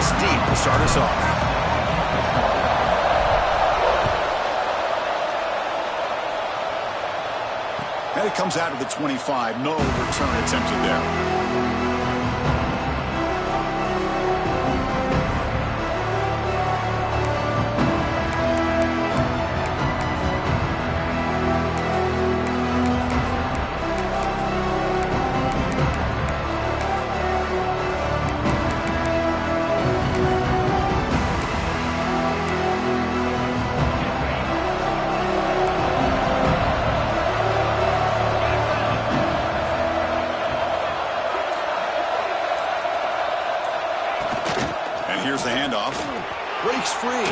this deep to start us off. And it comes out of the 25. No return attempted there. Here's the handoff. Breaks free.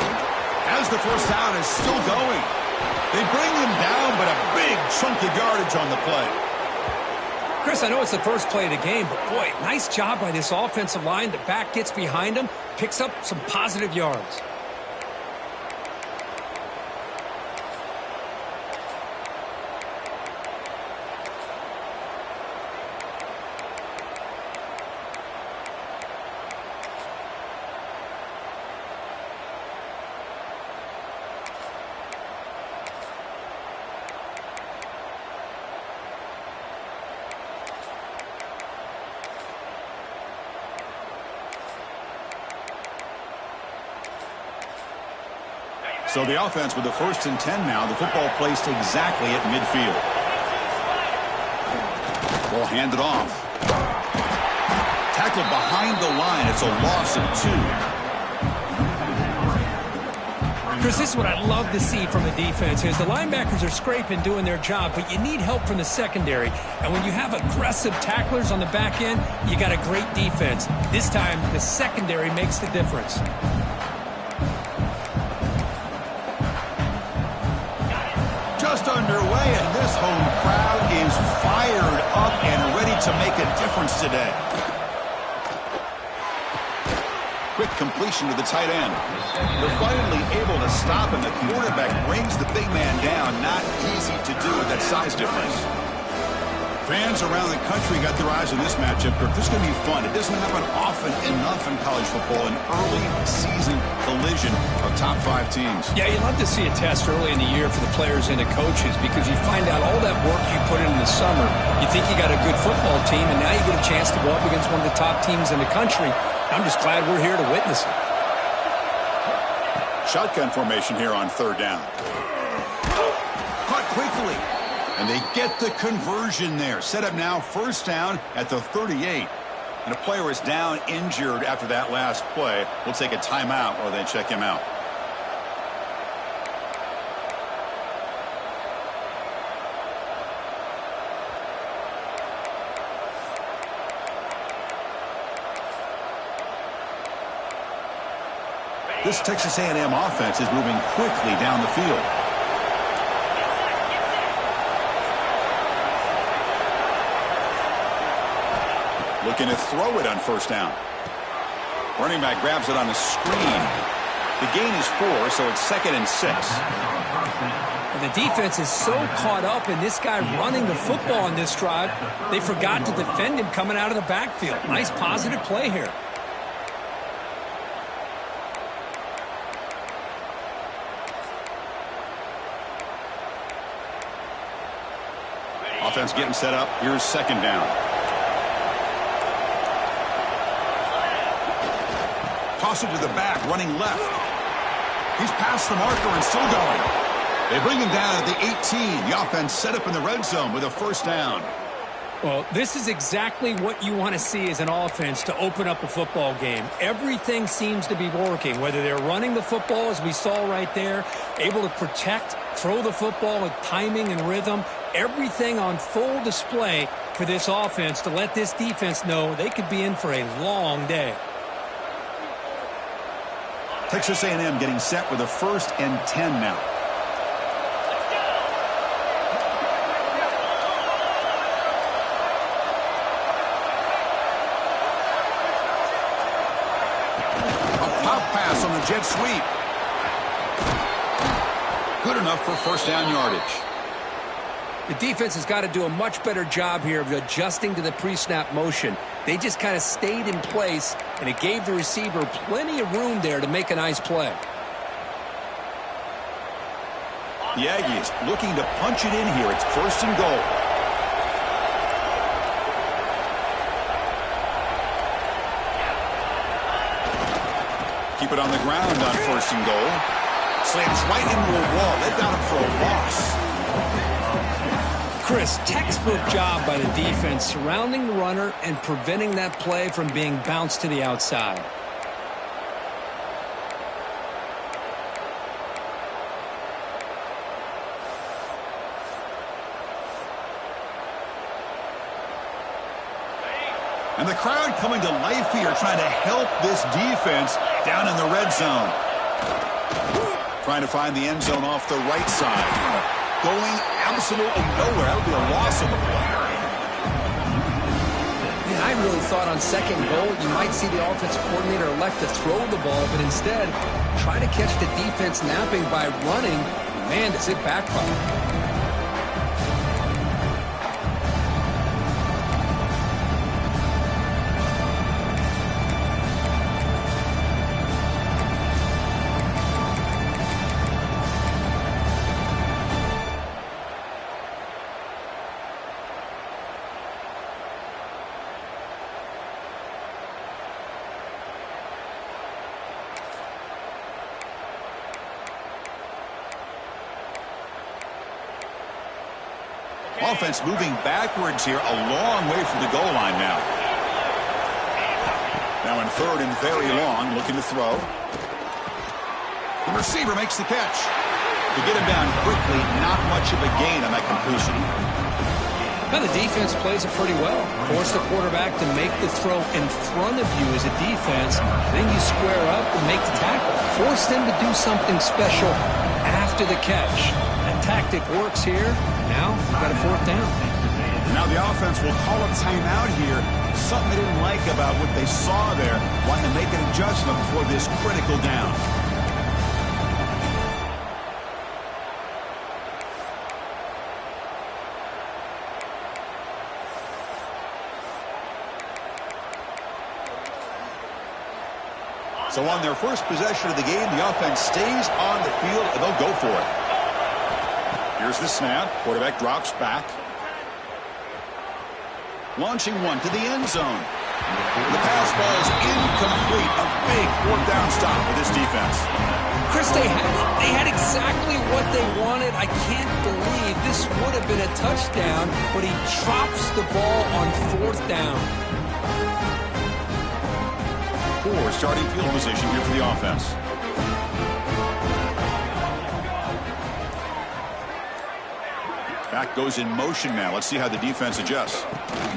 As the first down is still going. They bring him down, but a big chunk of yardage on the play. Chris, I know it's the first play of the game, but boy, nice job by this offensive line. The back gets behind him, picks up some positive yards. So the offense with the 1st and 10 now. The football placed exactly at midfield. Ball handed off. Tackled behind the line. It's a loss of 2. Chris, this is what I love to see from the defense is the linebackers are scraping, doing their job, but you need help from the secondary. And when you have aggressive tacklers on the back end, you got a great defense. This time, the secondary makes the difference. Just underway, and this home crowd is fired up and ready to make a difference today. Quick completion to the tight end. They're finally able to stop, and the quarterback brings the big man down. Not easy to do with that size difference. Fans around the country got their eyes on this matchup, but this is going to be fun. It doesn't happen often enough in college football, an early season collision of top 5 teams. Yeah, you love to see a test early in the year for the players and the coaches because you find out all that work you put in the summer. You think you got a good football team, and now you get a chance to go up against one of the top teams in the country. I'm just glad we're here to witness it. Shotgun formation here on 3rd down. Caught quickly. And they get the conversion there. Set up now 1st down at the 38. And a player is down injured after that last play. We'll take a timeout or then check him out. This Texas A&M offense is moving quickly down the field. Looking to throw it on 1st down. Running back grabs it on the screen. The gain is 4, so it's 2nd and 6. And the defense is so caught up in this guy running the football on this drive, they forgot to defend him coming out of the backfield. Nice positive play here. Offense getting set up. Here's 2nd down. Toss it to the back, running left. He's past the marker and still going. They bring him down at the 18. The offense set up in the red zone with a 1st down. Well, this is exactly what you want to see as an offense to open up a football game. Everything seems to be working, whether they're running the football, as we saw right there, able to protect, throw the football with timing and rhythm. Everything on full display for this offense to let this defense know they could be in for a long day. Texas A&M getting set with a 1st and 10 now. A pop pass on the jet sweep. Good enough for 1st down yardage. The defense has got to do a much better job here of adjusting to the pre-snap motion. They just kind of stayed in place and it gave the receiver plenty of room there to make a nice play. The Aggies looking to punch it in here. It's 1st and goal. Keep it on the ground on 1st and goal. Slams right into a wall. They've got him for a loss. Chris, textbook job by the defense surrounding the runner and preventing that play from being bounced to the outside. And the crowd coming to life here, trying to help this defense down in the red zone. Trying to find the end zone off the right side. Going absolutely nowhere. That would be a loss of the play. Man, I really thought on 2nd goal you might see the offensive coordinator elect to throw the ball, but instead try to catch the defense napping by running. Man, does it backfire. Offense moving backwards here, a long way from the goal line now. Now in 3rd and very long, looking to throw. The receiver makes the catch. To get him down quickly, not much of a gain on that completion. Now the defense plays it pretty well. Force the quarterback to make the throw in front of you as a defense. Then you square up and make the tackle. Force them to do something special after the catch. That tactic works here. Now we've got a 4th down. Now the offense will call a timeout here. Something they didn't like about what they saw there. Wanting to make an adjustment before this critical down. So on their first possession of the game, the offense stays on the field, and they'll go for it. Here's the snap. Quarterback drops back. Launching one to the end zone. The pass ball is incomplete. A big 4th down stop for this defense. Chris, they had exactly what they wanted. I can't believe this would have been a touchdown, but he drops the ball on 4th down. Poor starting field position here for the offense. Back goes in motion now. Let's see how the defense adjusts.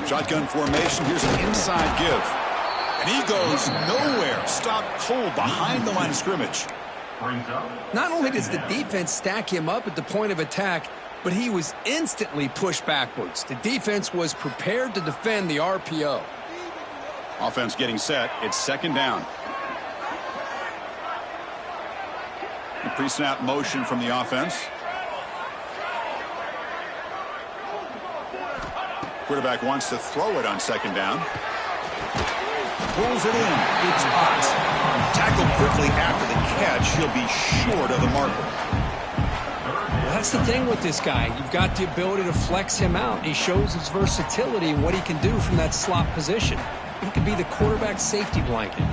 Shotgun formation. Here's an inside give. And he goes nowhere. Stopped cold behind the line of scrimmage. Not only does the defense stack him up at the point of attack, but he was instantly pushed backwards. The defense was prepared to defend the RPO. Offense getting set. It's 2nd down. The pre-snap motion from the offense. Quarterback wants to throw it on 2nd down. Pulls it in. It's hot. Tackled quickly after the catch. He'll be short of the marker. Well, that's the thing with this guy. You've got the ability to flex him out. He shows his versatility and what he can do from that slot position. He could be the quarterback's safety blanket.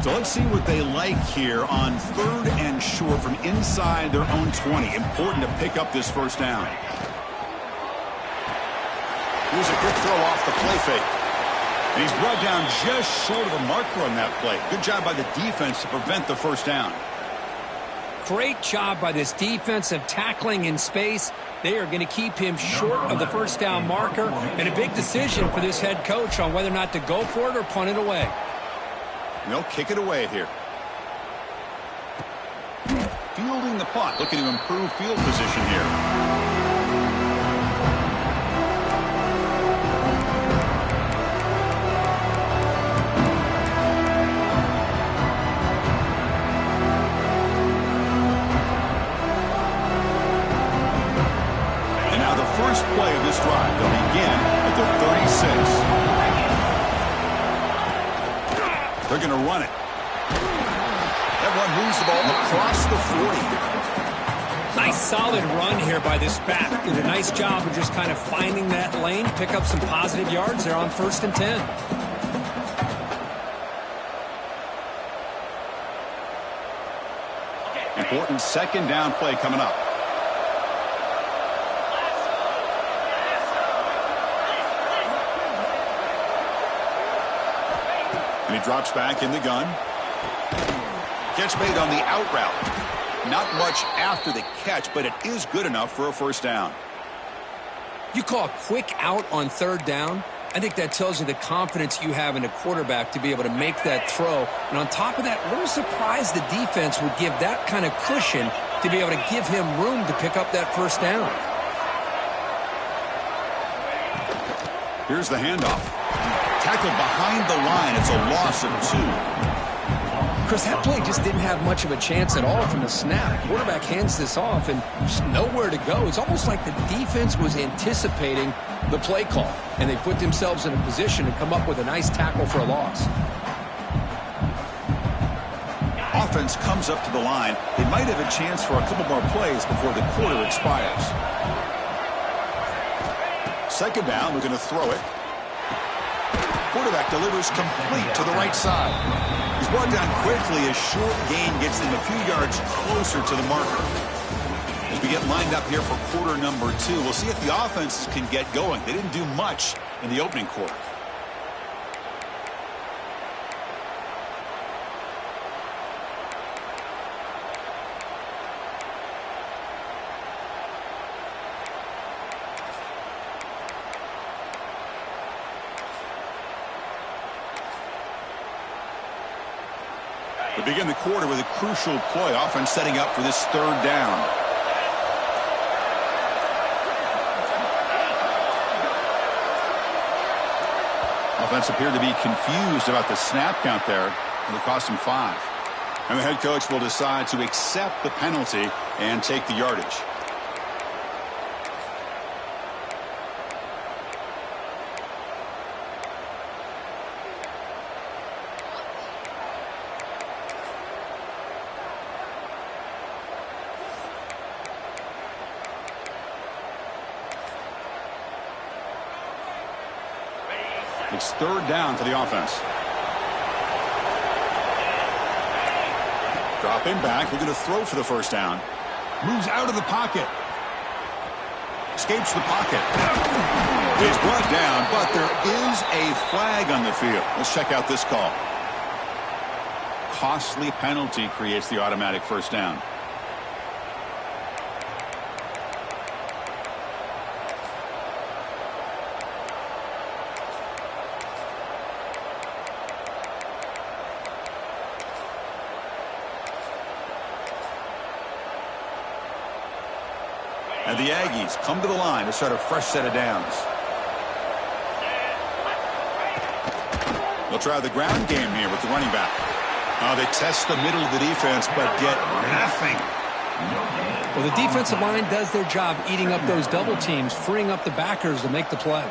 So let's see what they like here on 3rd and short from inside their own 20. Important to pick up this 1st down. Here's a quick throw off the play fake. And he's brought down just short of the marker on that play. Good job by the defense to prevent the 1st down. Great job by this defensive tackling in space. They are going to keep him short of the 1st down marker. And a big decision for this head coach on whether or not to go for it or punt it away. And they'll kick it away here. Fielding the punt, looking to improve field position here. And now the first play of this drive. They'll begin sticks. They're going to run it. That one moves the ball across the 40. Nice solid run here by this back. Did a nice job of just kind of finding that lane, pick up some positive yards there on 1st and 10. Important 2nd down play coming up. And he drops back in the gun. Catch made on the out route. Not much after the catch, but it is good enough for a 1st down. You call a quick out on 3rd down. I think that tells you the confidence you have in a quarterback to be able to make that throw. And on top of that, a little surprised the defense would give that kind of cushion to be able to give him room to pick up that 1st down. Here's the handoff. Tackled behind the line. It's a loss of 2. Chris, that play just didn't have much of a chance at all from the snap. Quarterback hands this off and just nowhere to go. It's almost like the defense was anticipating the play call, and they put themselves in a position to come up with a nice tackle for a loss. Offense comes up to the line. They might have a chance for a couple more plays before the quarter expires. 2nd down, we're going to throw it. Quarterback delivers complete to the right side. He's brought down quickly. A short gain gets them a few yards closer to the marker. As we get lined up here for quarter number 2, we'll see if the offenses can get going. They didn't do much in the opening quarter. We begin the quarter with a crucial play. Offense setting up for this 3rd down. Offense appeared to be confused about the snap count there. It cost him 5. And the head coach will decide to accept the penalty and take the yardage. It's 3rd down for the offense. Dropping back. We're going to throw for the 1st down. Moves out of the pocket. Escapes the pocket. He's brought down, but there is a flag on the field. Let's check out this call. Costly penalty creates the automatic 1st down. And the Aggies come to the line to start a fresh set of downs. They'll try the ground game here with the running back. They test the middle of the defense, but get nothing. Well, the defensive line does their job eating up those double teams, freeing up the backers to make the play.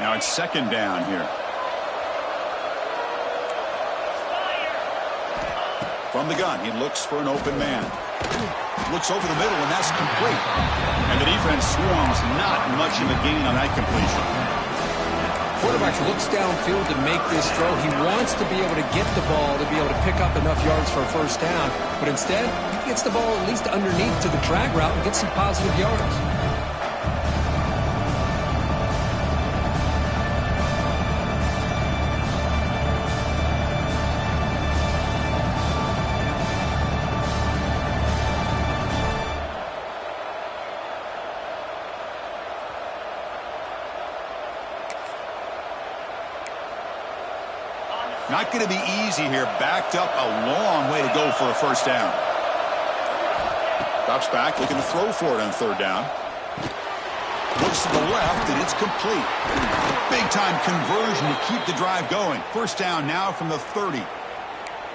Now it's 2nd down here. From the gun, he looks for an open man. Looks over the middle, and that's complete. And the defense swarms. Not much of a gain on that completion. Quarterback looks downfield to make this throw. He wants to be able to get the ball to be able to pick up enough yards for a 1st down. But instead, he gets the ball at least underneath to the drag route and gets some positive yards. Not going to be easy here. Backed up a long way to go for a 1st down. Drops back, looking to throw for it on third down. Looks to the left, and it's complete. Big-time conversion to keep the drive going. First down now from the 30. You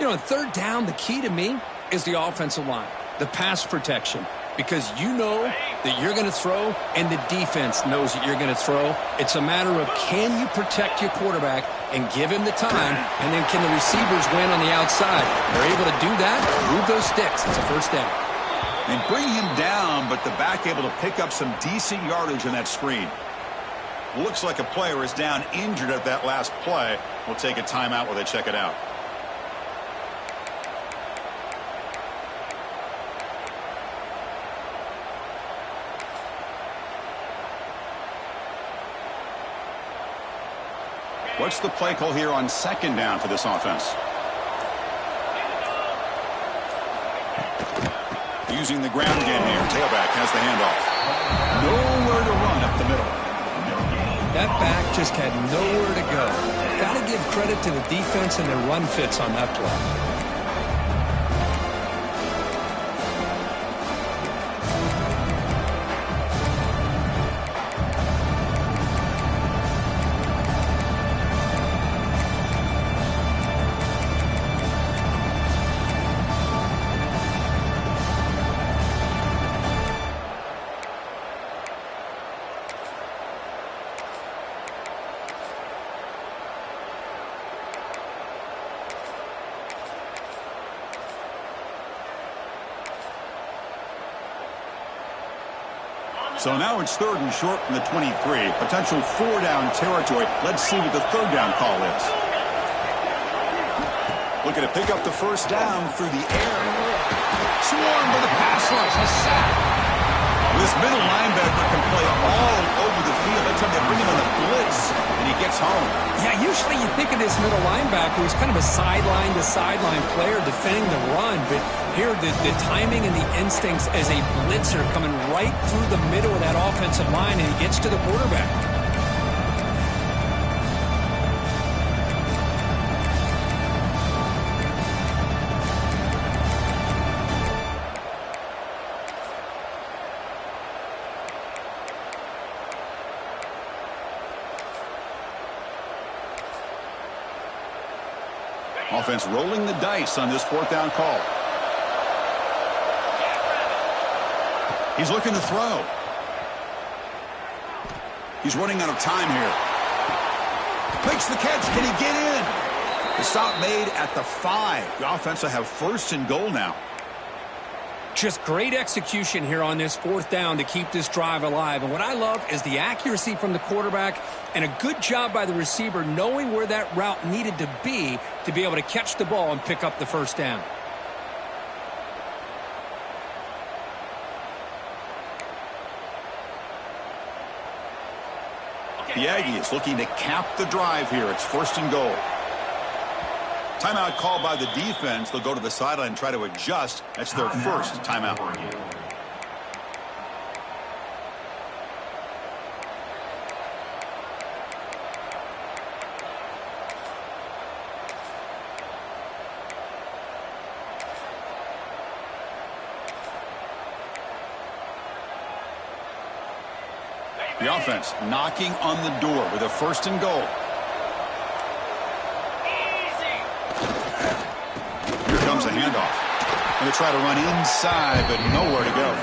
know, on third down, the key to me is the offensive line, the pass protection, because you know that you're going to throw and the defense knows that you're going to throw. It's a matter of can you protect your quarterback and give him the time, and then can the receivers win on the outside? They're able to do that, move those sticks. It's a first down. And bring him down, but the back able to pick up some decent yardage on that screen. Looks like a player is down injured at that last play. We'll take a timeout while they check it out. What's the play call here on second down for this offense? Using the ground game here. Tailback has the handoff. Nowhere to run up the middle. That back just had nowhere to go. Got to give credit to the defense and their run fits on that play. So now it's third and short from the 23. Potential four-down territory. Let's see what the third down call is. Looking to pick up the first down through the air. Swarmed by the pass rush. A sack. This middle linebacker can play all over the field. Every time they bring him on the blitz, and he gets home. Yeah, usually you think of this middle linebacker who's kind of a sideline-to-sideline player defending the run, but here the timing and the instincts as a blitzer coming right through the middle of that offensive line, and he gets to the quarterback. Offense rolling the dice on this fourth down call. He's looking to throw. He's running out of time here. Makes the catch. Can he get in? The stop made at the 5. The offense will have first and goal now. Just great execution here on this fourth down to keep this drive alive. And what I love is the accuracy from the quarterback and a good job by the receiver knowing where that route needed to be able to catch the ball and pick up the first down. The Aggies looking to cap the drive here. It's first and goal. Timeout called by the defense. They'll go to the sideline and try to adjust. That's their first timeout. The offense knocking on the door with a first and goal. Here comes a handoff. And they try to run inside, but nowhere to go.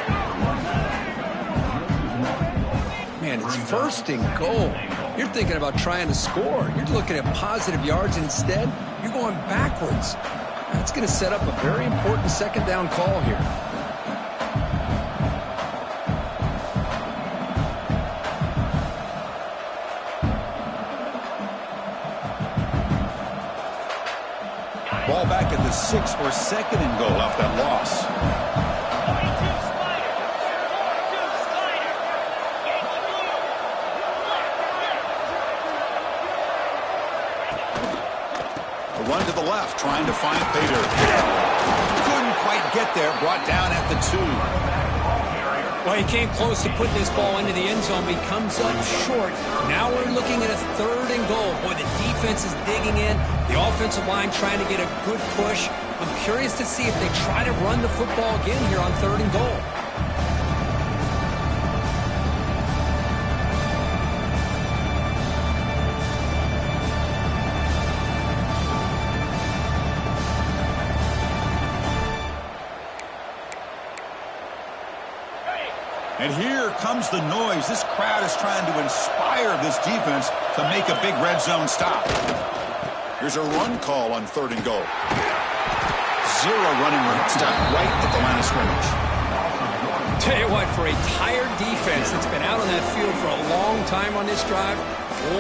Man, it's first and goal. You're thinking about trying to score. You're looking at positive yards, and instead, you're going backwards. That's going to set up a very important second down call here. Ball back at the 6 for second and goal off that loss. A run to the left, trying to find Pater. Couldn't quite get there, brought down at the 2. Well, he came close to putting this ball into the end zone, but he comes up short. Now we're looking at a third and goal. Boy, the defense is digging in. The offensive line trying to get a good push. I'm curious to see if they try to run the football again here on third and goal. And here comes the noise. This crowd is trying to inspire this defense to make a big red zone stop. Here's a run call on 3rd and goal. 0 running room. Stop right at the line of scrimmage. Tell you what, for a tired defense that's been out on that field for a long time on this drive,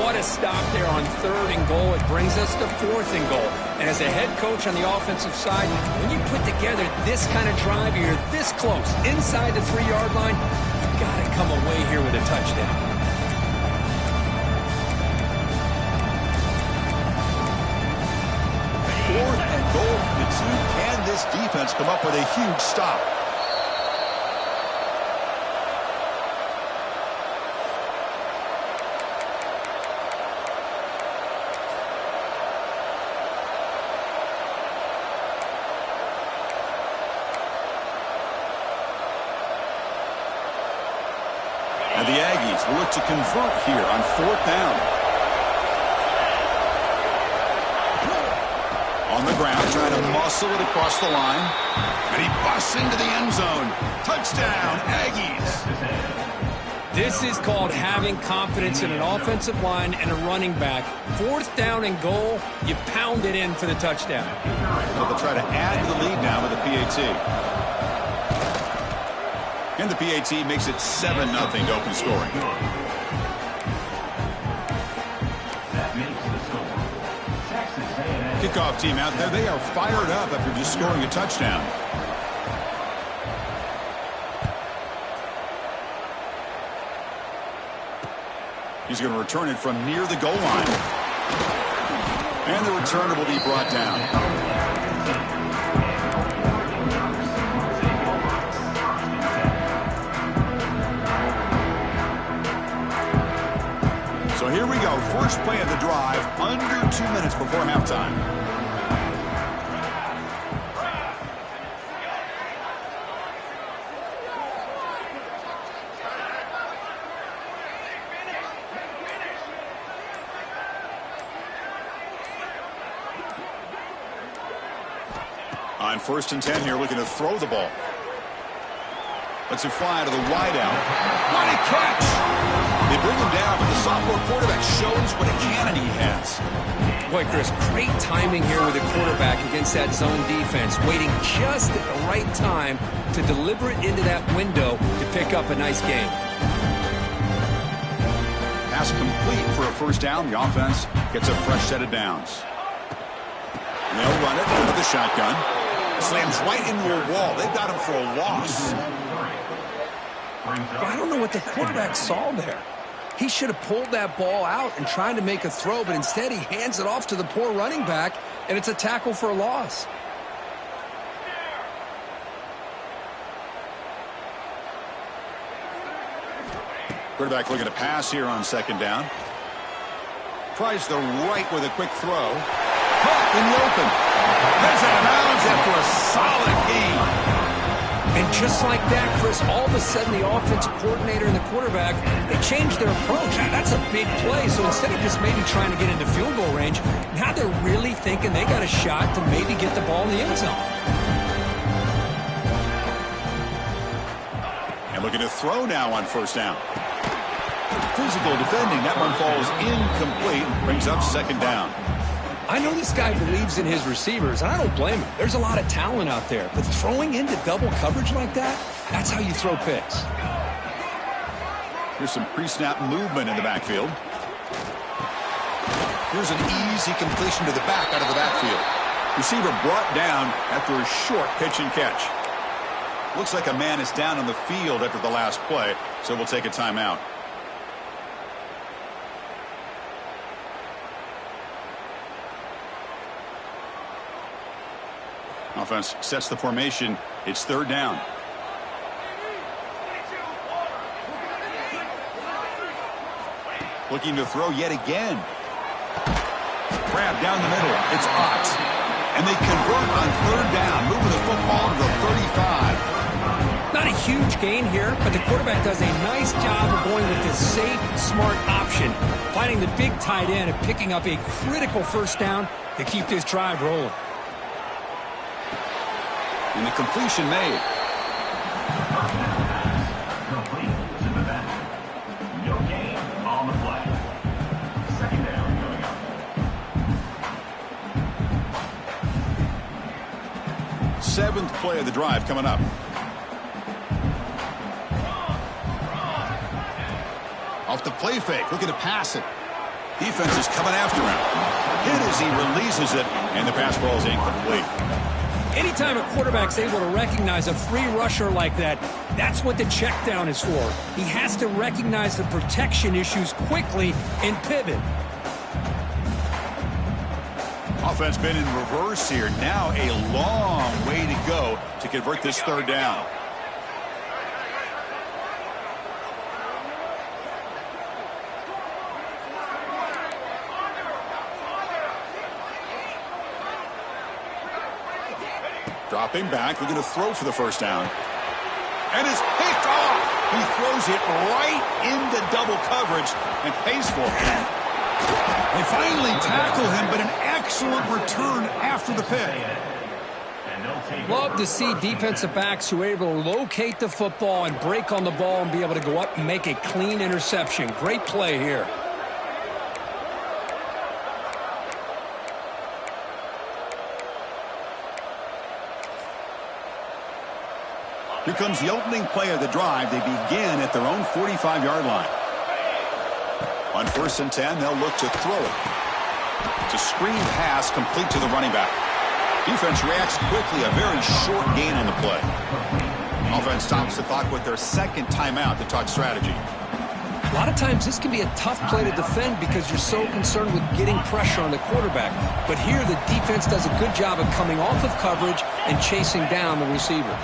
what a stop there on 3rd and goal. It brings us to 4th and goal. And as a head coach on the offensive side, when you put together this kind of drive, you're this close, inside the 3-yard line, you've got to come away here with a touchdown. 4th and goal for the team. Can this defense come up with a huge stop? And the Aggies will look to convert here on 4th down. On the ground, trying to muscle it across the line. And he busts into the end zone. Touchdown, Aggies. This is called having confidence in an offensive line and a running back. 4th down and goal, you pound it in for the touchdown. So they'll try to add to the lead now with a PAT. And the PAT makes it 7-0 to open scoring. Kickoff team out there. They are fired up after just scoring a touchdown. He's going to return it from near the goal line. And the returner will be brought down. So here we go. First play of the drive, under 2 minutes before halftime. On 1st and 10 here, looking to throw the ball. Lets it fly to the wide out. What a catch! They bring him down, but the sophomore quarterback shows what a cannon he has. Boy, Chris, great timing here with the quarterback against that zone defense, waiting just at the right time to deliver it into that window to pick up a nice gain. Pass complete for a 1st down. The offense gets a fresh set of downs. And they'll run it with the shotgun. Slams right into a wall. They've got him for a loss. I don't know what the quarterback saw there. He should have pulled that ball out and tried to make a throw, but instead he hands it off to the poor running back, and it's a tackle for a loss. Quarterback looking to pass here on 2nd down. Tries the right with a quick throw. Caught in the open. Heads out of bounds after a solid gain. And just like that, Chris, all of a sudden the offensive coordinator and the quarterback, they changed their approach. That's a big play. So instead of just maybe trying to get into field goal range, now they're really thinking they got a shot to maybe get the ball in the end zone. And looking to throw now on 1st down. Physical defending. That one falls incomplete. Brings up 2nd down. I know this guy believes in his receivers, and I don't blame him. There's a lot of talent out there, but throwing into double coverage like that, that's how you throw picks. Here's some pre-snap movement in the backfield. Here's an easy completion to the back out of the backfield. Receiver brought down after a short pitch and catch. Looks like a man is down on the field after the last play, so we'll take a timeout. Offense sets the formation. It's 3rd down. Looking to throw yet again. Grab down the middle. It's Ott. And they convert on 3rd down, moving the football to the 35. Not a huge gain here, but the quarterback does a nice job of going with this safe, smart option, finding the big tight end and picking up a critical 1st down to keep this drive rolling. And the completion made. 7th play of the drive coming up. Off the play fake, looking to pass it. Defense is coming after him. Hit as he releases it, and the pass ball is incomplete. Anytime a quarterback's able to recognize a free rusher like that, that's what the check down is for. He has to recognize the protection issues quickly and pivot. Offense been in reverse here. Now a long way to go to convert this 3rd down. Dropping back, looking to throw for the 1st down. And is picked off. He throws it right into double coverage and pays for it. They finally tackle him, but an excellent return after the pick. Love to see defensive backs who are able to locate the football and break on the ball and be able to go up and make a clean interception. Great play here. Here comes the opening play of the drive. They begin at their own 45-yard line. On 1st and 10, they'll look to throw it. It's a screen pass complete to the running back. Defense reacts quickly, a very short gain on the play. Offense stops the clock with their 2nd timeout to talk strategy. A lot of times this can be a tough play to defend because you're so concerned with getting pressure on the quarterback. But here the defense does a good job of coming off of coverage and chasing down the receiver.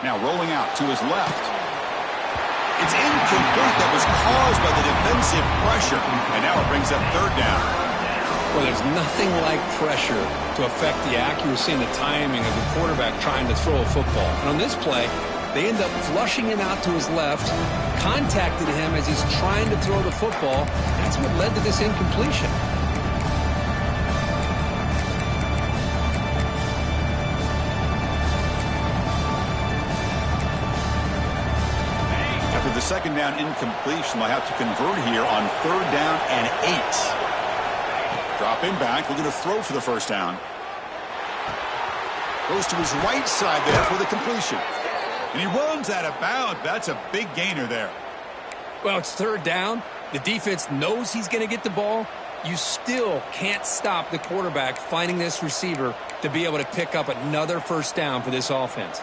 Now rolling out to his left. It's incomplete. That was caused by the defensive pressure. And now it brings up 3rd down. Well, there's nothing like pressure to affect the accuracy and the timing of the quarterback trying to throw a football. And on this play, they end up flushing him out to his left, contacted him as he's trying to throw the football. That's what led to this incompletion. The 2nd down incompletion. They'll have to convert here on 3rd down and 8. Dropping back, looking to throw for the 1st down. Goes to his right side there for the completion. And he runs out of bounds. That's a big gainer there. Well, it's 3rd down. The defense knows he's going to get the ball. You still can't stop the quarterback finding this receiver to be able to pick up another 1st down for this offense.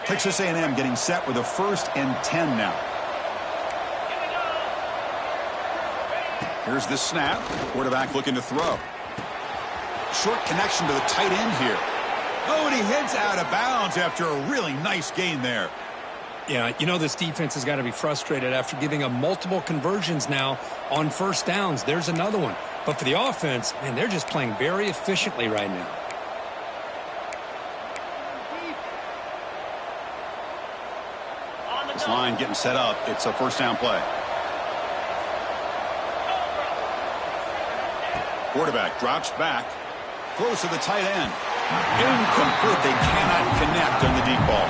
Texas A&M getting set with a 1st and 10 now. Here's the snap. Quarterback looking to throw. Short connection to the tight end here. Oh, and he heads out of bounds after a really nice gain there. Yeah, you know this defense has got to be frustrated after giving up multiple conversions now on 1st downs. There's another one. But for the offense, man, they're just playing very efficiently right now. This line getting set up. It's a 1st down play. Quarterback drops back. Throws to the tight end. Incomplete. They cannot connect on the deep ball.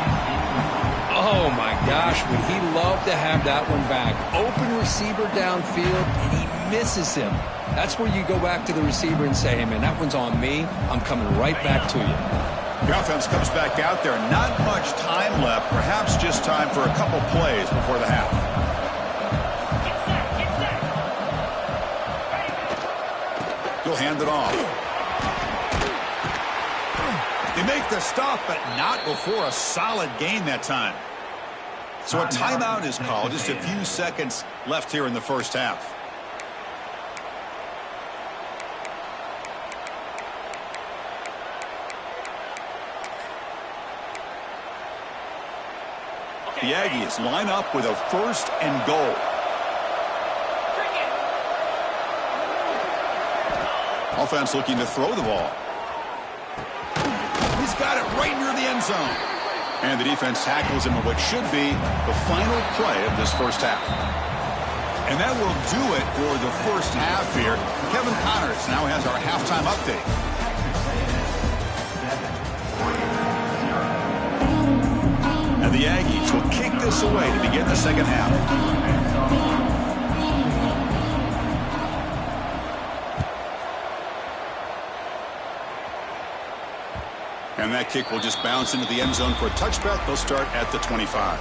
Oh, my gosh. Would he love to have that one back. Open receiver downfield, and he misses him. That's where you go back to the receiver and say, hey, man, that one's on me. I'm coming right back to you. The offense comes back out there. Not much time left. Perhaps just time for a couple plays before the half. He'll hand it off. They make the stop, but not before a solid gain that time. So a timeout is called. Just a few seconds left here in the 1st half. The Aggies line up with a 1st and goal. Offense looking to throw the ball. He's got it right near the end zone. And the defense tackles him in what should be the final play of this 1st half. And that will do it for the 1st half here. Kevin Connors now has our halftime update. And the Aggies will kick this away to begin the second half. And that kick will just bounce into the end zone for a touchback. They'll start at the 25.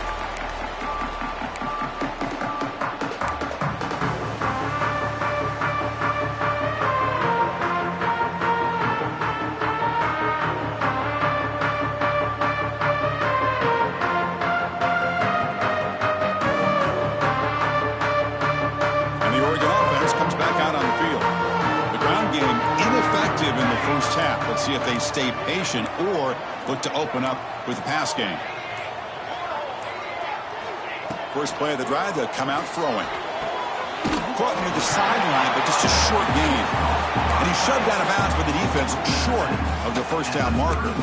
And the Oregon offense comes back out on the field. The ground game ineffective in the first half. Let's see if they stay patient or look to open up with the pass game. First play of the drive, they'll come out throwing. Caught near the sideline, but just a short gain. And he shoved out of bounds with the defense short of the first down marker.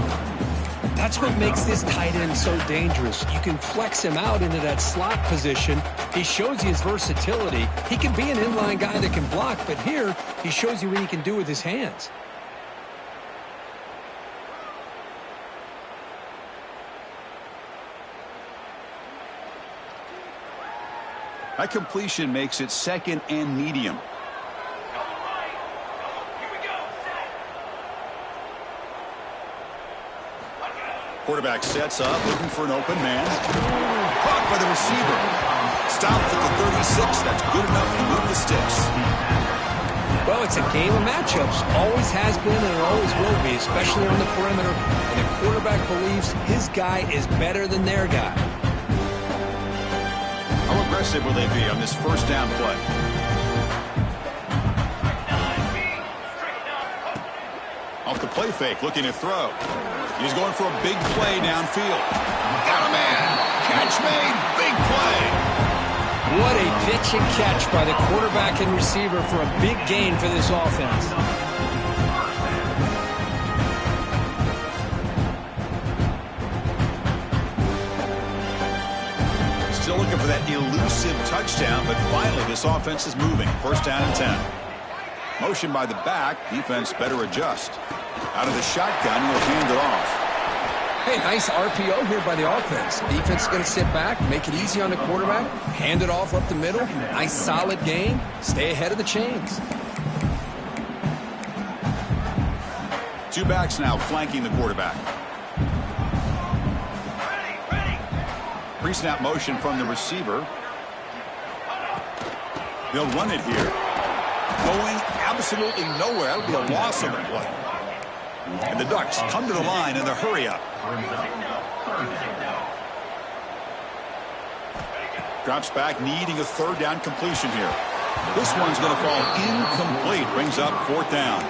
That's what makes this tight end so dangerous. You can flex him out into that slot position. He shows you his versatility. He can be an inline guy that can block, but here he shows you what he can do with his hands. That completion makes it second and medium. Quarterback sets up, looking for an open man. Caught by the receiver. Stopped at the 36. That's good enough to move the sticks. Well, it's a game of matchups. Always has been and it always will be, especially on the perimeter. And the quarterback believes his guy is better than their guy. How aggressive will they be on this first down play? Off the play fake, looking to throw. He's going for a big play downfield. Got a man. Catch made. Big play. What a pitch and catch by the quarterback and receiver for a big gain for this offense. Still looking for that elusive touchdown, but finally this offense is moving. First down and 10. Motion by the back. Defense better adjust. Out of the shotgun, he'll hand it off. Hey, nice RPO here by the offense. Defense is going to sit back, make it easy on the quarterback, hand it off up the middle. Nice solid game. Stay ahead of the chains. Two backs now flanking the quarterback. Pre-snap motion from the receiver. They'll run it here. Going absolutely nowhere. That would be a loss of the play. And the Ducks come to the line in the hurry up. Drops back, needing a third down completion here. This one's going to fall incomplete. Brings up fourth down.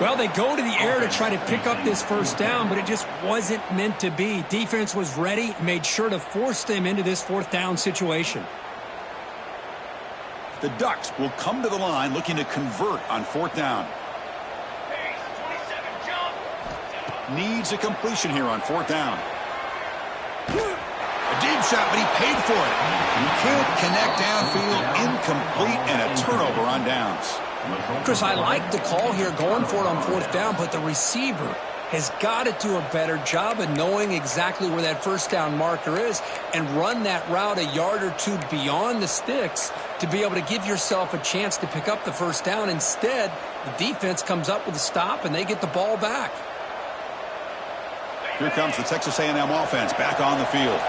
Well, they go to the air to try to pick up this first down, but it just wasn't meant to be. Defense was ready, made sure to force them into this fourth down situation. The Ducks will come to the line looking to convert on fourth down. Needs a completion here on fourth down. A deep shot, but he paid for it. Can't connect downfield, incomplete, and a turnover on downs. Chris, I like the call here going for it on fourth down, but the receiver has got to do a better job of knowing exactly where that first down marker is and run that route a yard or two beyond the sticks to be able to give yourself a chance to pick up the first down. Instead, the defense comes up with a stop and they get the ball back. Here comes the Texas A&M offense back on the field.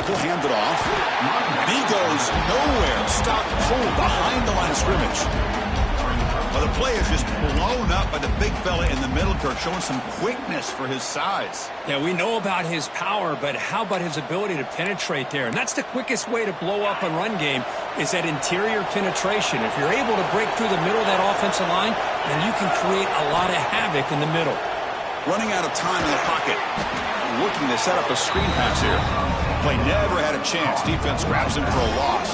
He'll hand it off. And he goes nowhere. Stopped cold behind the line of scrimmage. Well, the play is just blown up by the big fella in the middle, Kirk, showing some quickness for his size. Yeah, we know about his power, but how about his ability to penetrate there? And that's the quickest way to blow up a run game is that interior penetration. If you're able to break through the middle of that offensive line, then you can create a lot of havoc in the middle. Running out of time in the pocket. Looking to set up a screen pass here. Play never had a chance. Defense grabs him for a loss.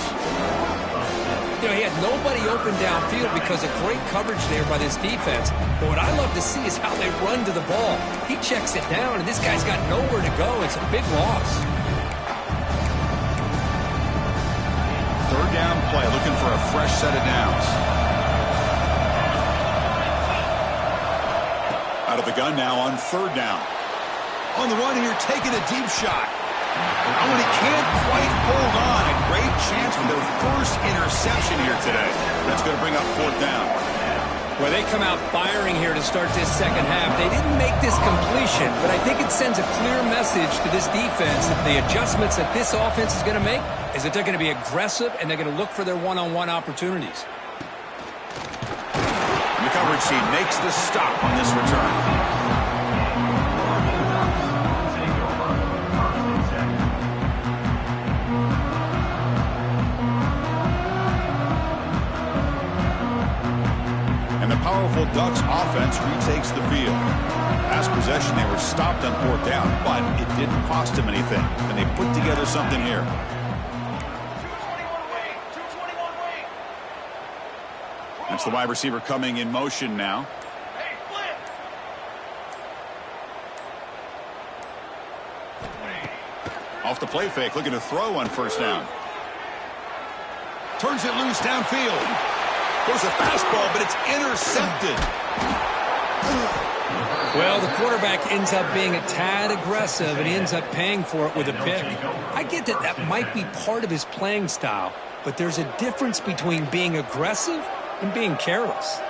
You know, he had nobody open downfield because of great coverage there by this defense. But what I love to see is how they run to the ball. He checks it down, and this guy's got nowhere to go. It's a big loss. Third down play, looking for a fresh set of downs. Out of the gun now on third down. On the run here, taking a deep shot. Oh, and he can't quite hold on. A great chance for their first interception here today. That's going to bring up fourth down. Well, they come out firing here to start this second half. They didn't make this completion, but I think it sends a clear message to this defense that the adjustments that this offense is going to make is that they're going to be aggressive and they're going to look for their one-on-one opportunities. And the coverage team makes the stop on this return. And the powerful Ducks offense retakes the field. Last possession, they were stopped on fourth down, but it didn't cost them anything. And they put together something here. That's the wide receiver coming in motion now. Off the play fake, looking to throw on first down. Turns it loose downfield. Goes a fastball, but it's intercepted. Well, the quarterback ends up being a tad aggressive, and he ends up paying for it with a pick. I get that that might be part of his playing style, but there's a difference between being aggressive and being careless.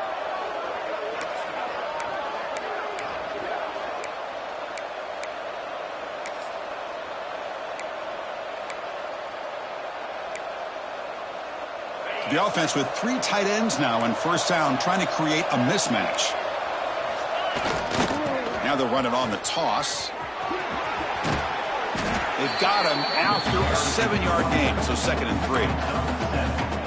The offense with 3 tight ends now on first down, trying to create a mismatch. Now they're running on the toss. They've got him after a 7-yard gain, so 2nd and 3.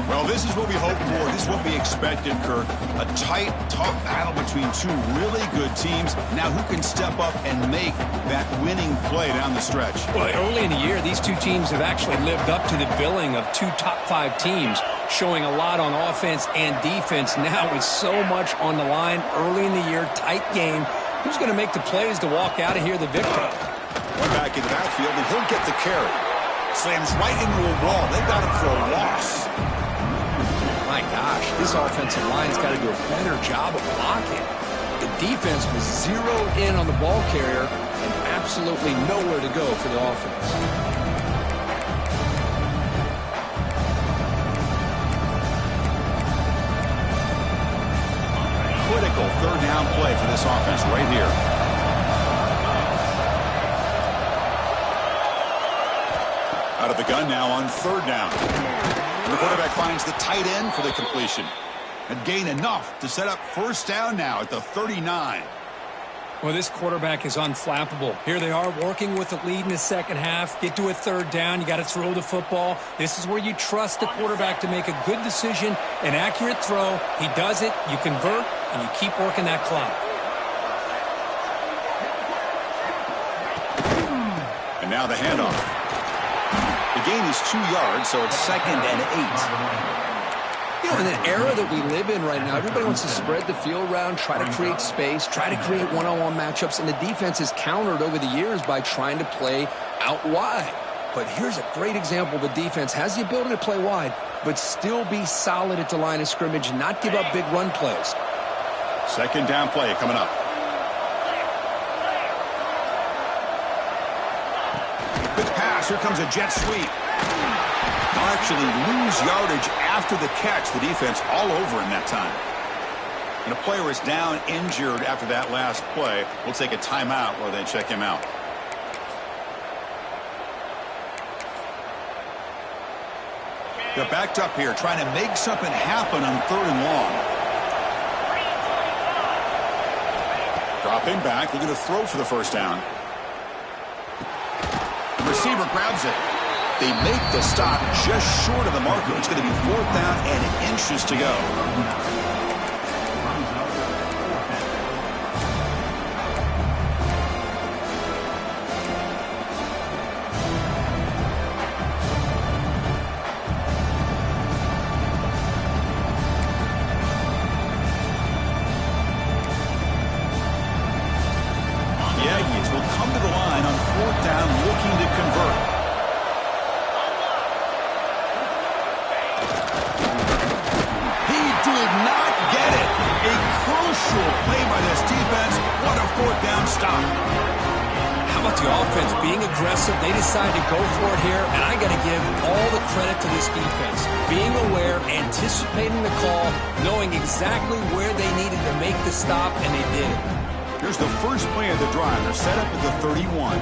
Well, this is what we hoped for. This is what we expected, Kirk. A tight, tough battle between 2 really good teams. Now who can step up and make that winning play down the stretch? Well, early in the year, these 2 teams have actually lived up to the billing of 2 top 5 teams, showing a lot on offense and defense. Now with so much on the line early in the year, tight game, who's going to make the plays to walk out of here the victor? One back in the backfield, and he'll get the carry. Slams right into a wall. They've got him for a loss. My gosh, this offensive line's got to do a better job of blocking. The defense was zeroed in on the ball carrier and absolutely nowhere to go for the offense. Critical 3rd down play for this offense right here. Out of the gun now on 3rd down. And the quarterback finds the tight end for the completion. And gain enough to set up first down now at the 39. Well, this quarterback is unflappable. Here they are working with the lead in the second half. Get to a 3rd down. You got to throw the football. This is where you trust the quarterback to make a good decision, an accurate throw. He does it. You convert, and you keep working that clock. And now the handoff. The gain is 2 yards, so it's 2nd and 8. You know, in an era that we live in right now, everybody wants to spread the field around, try to create space, try to create one-on-one matchups, and the defense is countered over the years by trying to play out wide. But here's a great example. The defense has the ability to play wide, but still be solid at the line of scrimmage and not give up big run plays. 2nd down play coming up. Quick pass. Here comes a jet sweep. They'll actually lose yardage after the catch. The defense all over in that time. And a player is down injured after that last play. We'll take a timeout while they check him out. They're backed up here trying to make something happen on 3rd and long. Dropping back, looking to throw for the first down. The receiver grabs it. They make the stop just short of the marker. It's going to be 4th down and inches to go. The Aggies will come to the line on 4th down looking to convert. He did not aggressive. They decided to go for it here, and I got to give all the credit to this defense. Being aware, anticipating the call, knowing exactly where they needed to make the stop, and they did it. Here's the first play of the drive. They're set up at the 31.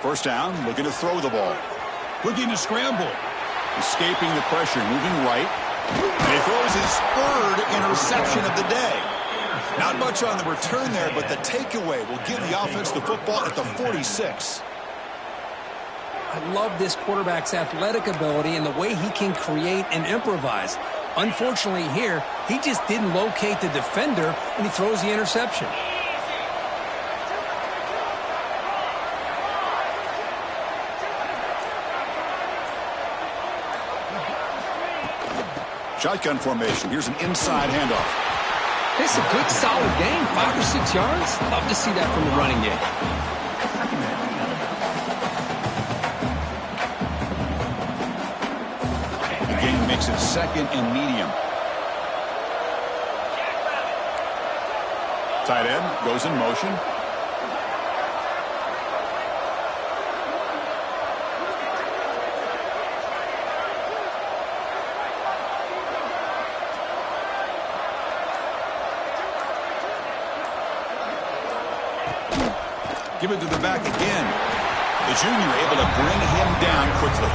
First down, looking to throw the ball. Looking to scramble. Escaping the pressure, moving right. And he throws his third interception of the day. Not much on the return there, but the takeaway will give the offense the football at the 46. I love this quarterback's athletic ability and the way he can create and improvise. Unfortunately here, he just didn't locate the defender, and he throws the interception. Shotgun formation. Here's an inside handoff. It's a good, solid game. 5 or 6 yards. Love to see that from the running game. The game makes it second and medium. Tight end goes in motion. Give it to the back again. The junior able to bring him down quickly.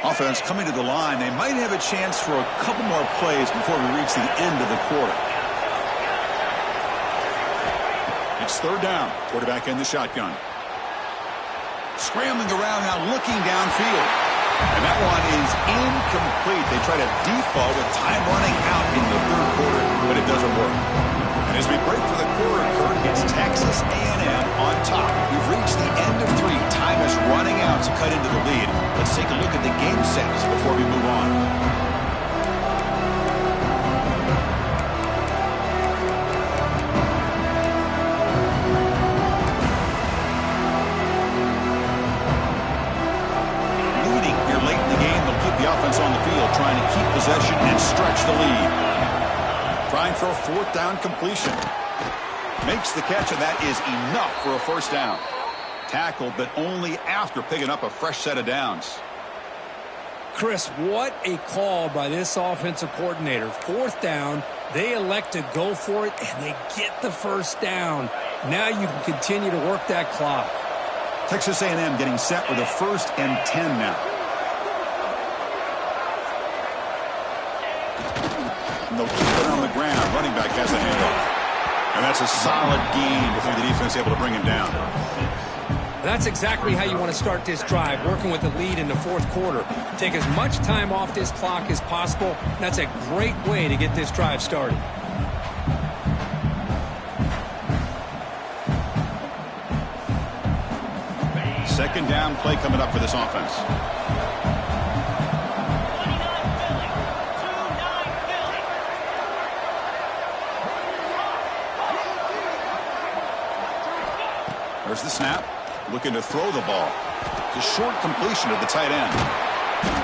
Offense coming to the line. They might have a chance for a couple more plays before we reach the end of the quarter. It's third down. Quarterback in the shotgun. Scrambling around now, looking downfield. And that one is incomplete. They try to deep ball with time running out in the third quarter, but it doesn't work. And as we break for the quarter, Kurt, it's Texas A&M on top. We've reached the end of 3. Time is running out to cut into the lead. Let's take a look at the game sets before we move on. Leading here late in the game, they'll keep the offense on the field, trying to keep possession and stretch the lead. Trying for a fourth down completion. Makes the catch, and that is enough for a first down. Tackled, but only after picking up a fresh set of downs. Chris, what a call by this offensive coordinator. Fourth down, they elect to go for it, and they get the first down. Now you can continue to work that clock. Texas A&M getting set with a 1st and 10 now. And they'll keep it on the ground. Running back has the handoff. And that's a solid gain before the defense able to bring him down. That's exactly how you want to start this drive, working with the lead in the fourth quarter. Take as much time off this clock as possible. That's a great way to get this drive started. Second down play coming up for this offense. There's the snap. Looking to throw the ball. It's a short completion to the tight end.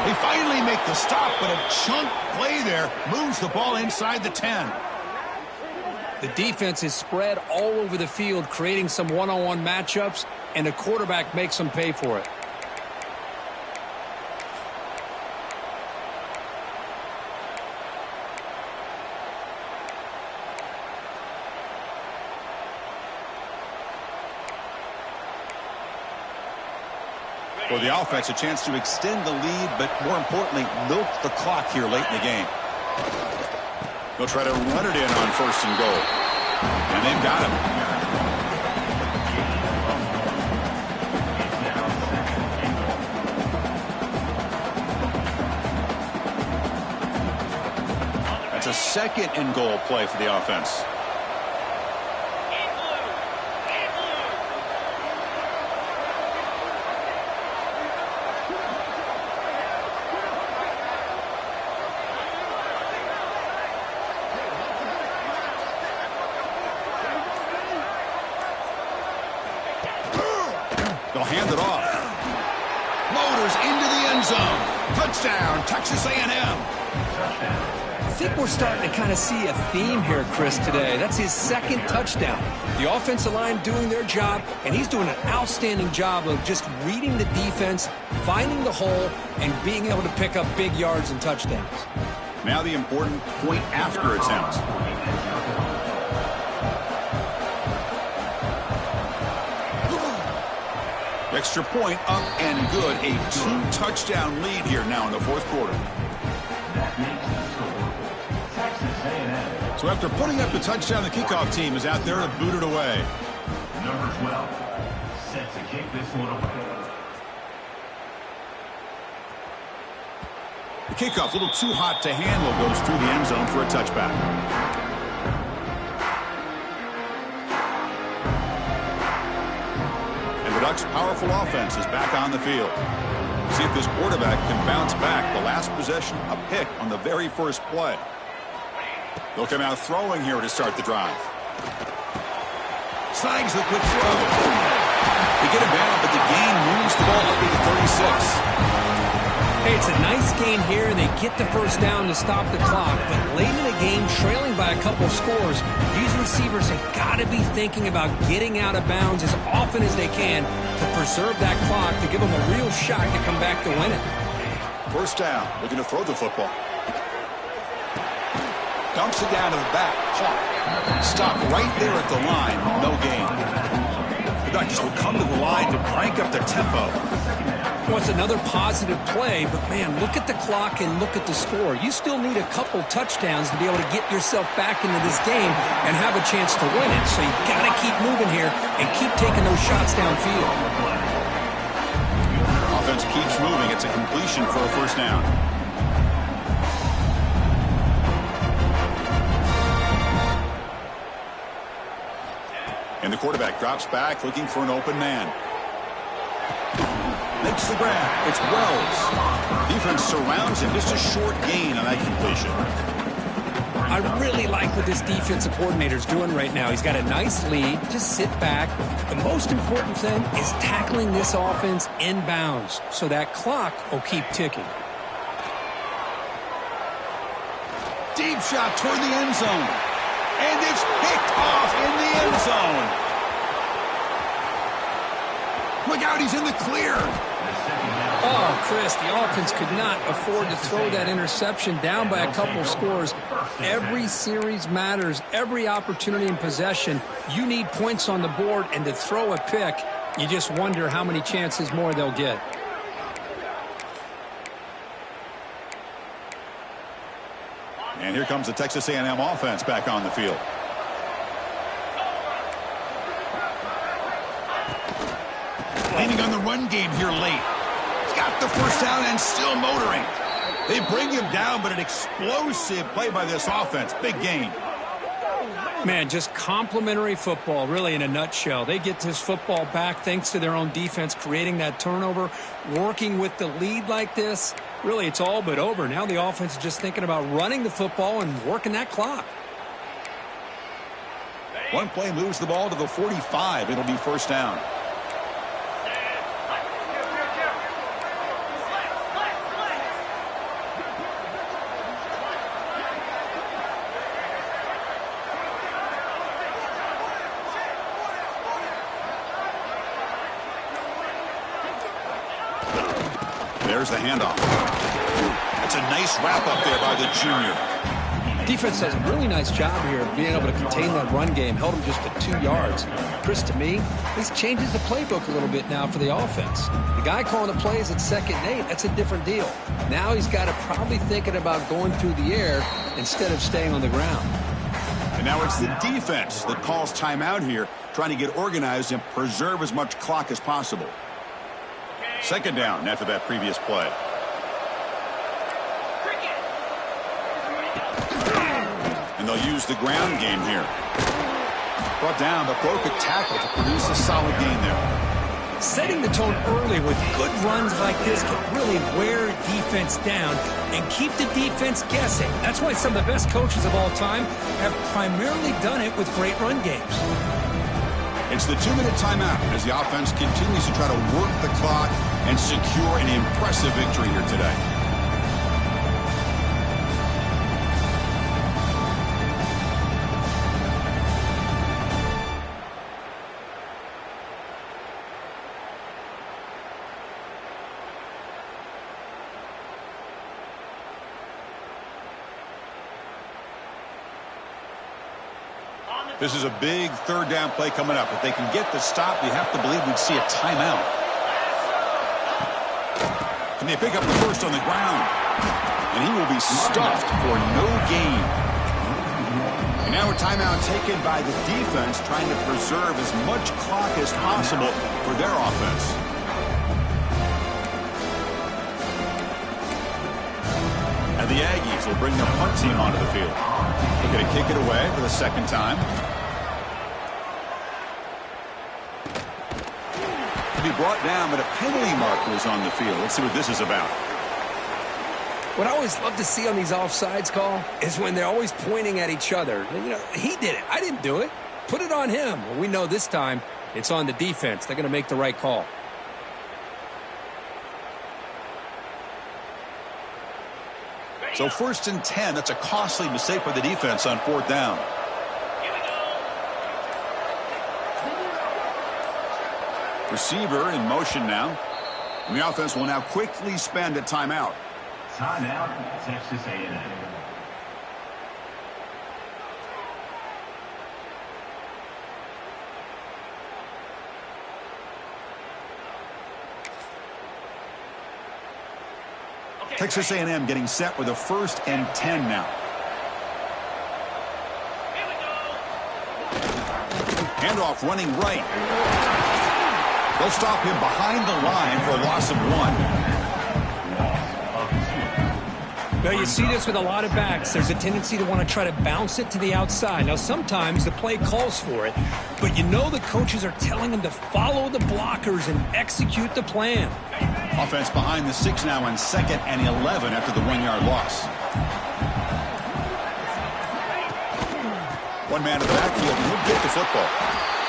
They finally make the stop, but a chunk play there moves the ball inside the 10. The defense is spread all over the field, creating some one-on-one matchups, and the quarterback makes them pay for it. For the offense, a chance to extend the lead, but more importantly, milk the clock here late in the game. They'll try to run it in on 1st and goal. And they've got him. That's a 2nd and goal play for the offense. They'll hand it off. Motors into the end zone. Touchdown, Texas A&M. I think we're starting to kind of see a theme here, Chris, today. That's his second touchdown. The offensive line doing their job, and he's doing an outstanding job of just reading the defense, finding the hole, and being able to pick up big yards and touchdowns. Now the important point after attempt. Extra point up and good. A 2-touchdown lead here now in the fourth quarter. So after putting up the touchdown, the kickoff team is out there to boot it away. Number 12 set to kick this one away. The kickoff, a little too hot to handle, goes through the end zone for a touchback. And the Ducks' powerful offense is back on the field. See if this quarterback can bounce back. The last possession, a pick on the very first play. They'll come out throwing here to start the drive. Snags the quick throw. They get it back, but the gain moves the ball up to the 36. Hey, it's a nice gain here, and they get the first down to stop the clock. But late in the game, trailing by a couple scores, these receivers have got to be thinking about getting out of bounds as often as they can to preserve that clock, to give them a real shot to come back to win it. First down, looking to throw the football. Dumps it down to the back. Clock. Stop right there at the line. No gain. The Ducks will come to the line to crank up the tempo. Well, it's another positive play, but, man, look at the clock and look at the score. You still need a couple touchdowns to be able to get yourself back into this game and have a chance to win it. So you've got to keep moving here and keep taking those shots downfield. Offense keeps moving. It's a completion for a first down. And the quarterback drops back, looking for an open man. Makes the grab. It's Wells. Defense surrounds him. Just a short gain on that completion. I really like what this defensive coordinator's doing right now. He's got a nice lead. Just sit back. The most important thing is tackling this offense inbounds so that clock will keep ticking. Deep shot toward the end zone. And it's picked off in the end zone. Look out, he's in the clear. Oh, Chris, the offense could not afford to throw that interception down by a couple scores. Every series matters. Every opportunity in possession, you need points on the board, and to throw a pick, you just wonder how many chances more they'll get. And here comes the Texas A&M offense back on the field. Leaning on the run game here late. He's got the first down and still motoring. They bring him down, but an explosive play by this offense. Big gain. Man, just complimentary football, really, in a nutshell. They get this football back thanks to their own defense, creating that turnover, working with the lead like this. Really, it's all but over. Now the offense is just thinking about running the football and working that clock. One play moves the ball to the 45. It'll be first down. There's the handoff. That's a nice wrap up there by the junior. Defense does a really nice job here of being able to contain that run game. Held him just to 2 yards. Chris, to me, this changes the playbook a little bit now for the offense. The guy calling the plays at 2nd and 8, that's a different deal. Now he's got to probably thinking about going through the air instead of staying on the ground. And now it's the defense that calls timeout here, trying to get organized and preserve as much clock as possible. Second down after that previous play. And they'll use the ground game here. Brought down, but broke a tackle to produce a solid gain there. Setting the tone early with good runs like this can really wear defense down and keep the defense guessing. That's why some of the best coaches of all time have primarily done it with great run games. It's the 2-minute timeout as the offense continues to try to work the clock and secure an impressive victory here today. This is a big third down play coming up. If they can get the stop, you have to believe we'd see a timeout. Can they pick up the first on the ground? And he will be stuffed for no gain. And now a timeout taken by the defense, trying to preserve as much clock as possible for their offense. And the Aggies will bring their punt team onto the field. They're going to kick it away for the second time. Be brought down, but a penalty marker is on the field. Let's see what this is about. What I always love to see on these offsides call is when they're always pointing at each other. You know, he did it. I didn't do it. Put it on him. Well, we know this time it's on the defense. They're going to make the right call. So 1st and 10. That's a costly mistake for the defense on 4th down. Receiver in motion now. And the offense will now quickly spend a timeout. Timeout, Texas A&M. Texas A&M getting set with a 1st and 10 now. Handoff running right. They'll stop him behind the line for a loss of 1. Well, you see this with a lot of backs. There's a tendency to want to try to bounce it to the outside. Now, sometimes the play calls for it, but you know the coaches are telling them to follow the blockers and execute the plan. Offense behind the 6 now on 2nd and 11 after the 1-yard loss. One man in the backfield, and he'll get the football.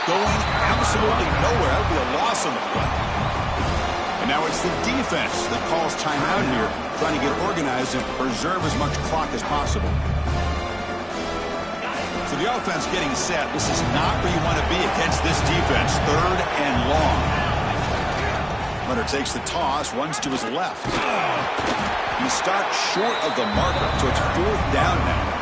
Going absolutely nowhere. That would be a loss on the play. And now it's the defense that calls timeout here, trying to get organized and preserve as much clock as possible. So the offense getting set. This is not where you want to be against this defense. 3rd and long. Runner takes the toss, runs to his left. He stopped short of the marker, so it's 4th down now.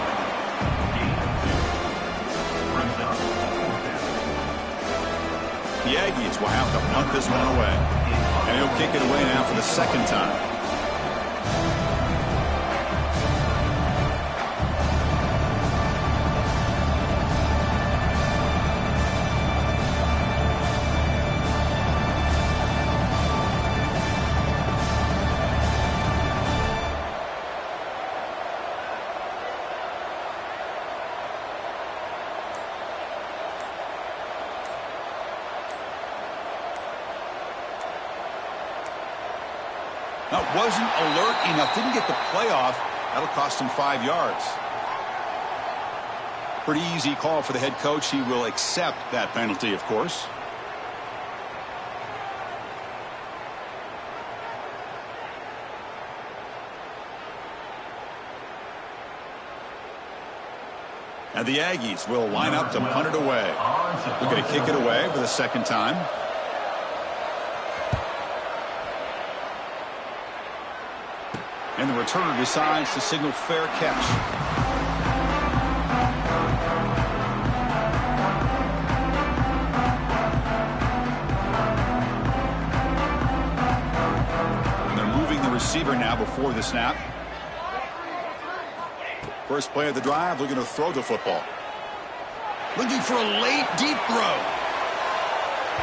The Aggies will have to punt this one away. And he'll kick it away now for the 2nd time. Wasn't alert enough, didn't get the play off. That'll cost him 5 yards. Pretty easy call for the head coach. He will accept that penalty, of course. And the Aggies will line up to punt it away. We're going to kick it away for the 2nd time. And the returner decides to signal fair catch. And they're moving the receiver now before the snap. First play of the drive, looking to throw the football. Looking for a late, deep throw.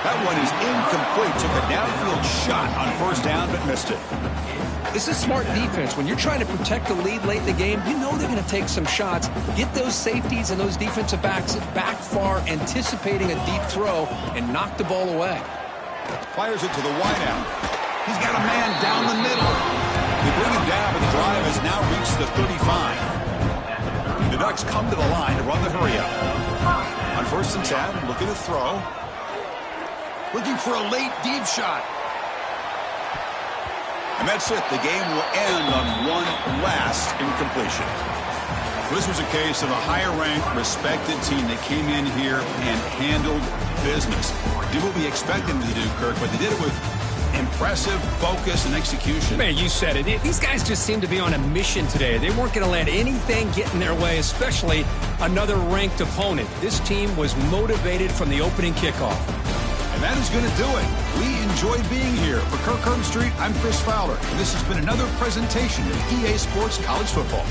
That one is incomplete. Took a downfield shot on 1st down, but missed it. This is smart defense. When you're trying to protect the lead late in the game, you know they're going to take some shots. Get those safeties and those defensive backs back far, anticipating a deep throw, and knock the ball away. Fires it to the wideout. He's got a man down the middle. They bring him down, but the drive has now reached the 35. The Ducks come to the line to run the hurry up. On 1st and 10, looking to throw. Looking for a late deep shot. And that's it. The game will end on one last incompletion. This was a case of a higher-ranked, respected team that came in here and handled business. Did what we expected them to do, Kirk, but they did it with impressive focus and execution. Man, you said it. These guys just seem to be on a mission today. They weren't going to let anything get in their way, especially another ranked opponent. This team was motivated from the opening kickoff. And that is going to do it. We enjoyed being here. For Kirk Street, I'm Chris Fowler, and this has been another presentation of EA Sports College Football.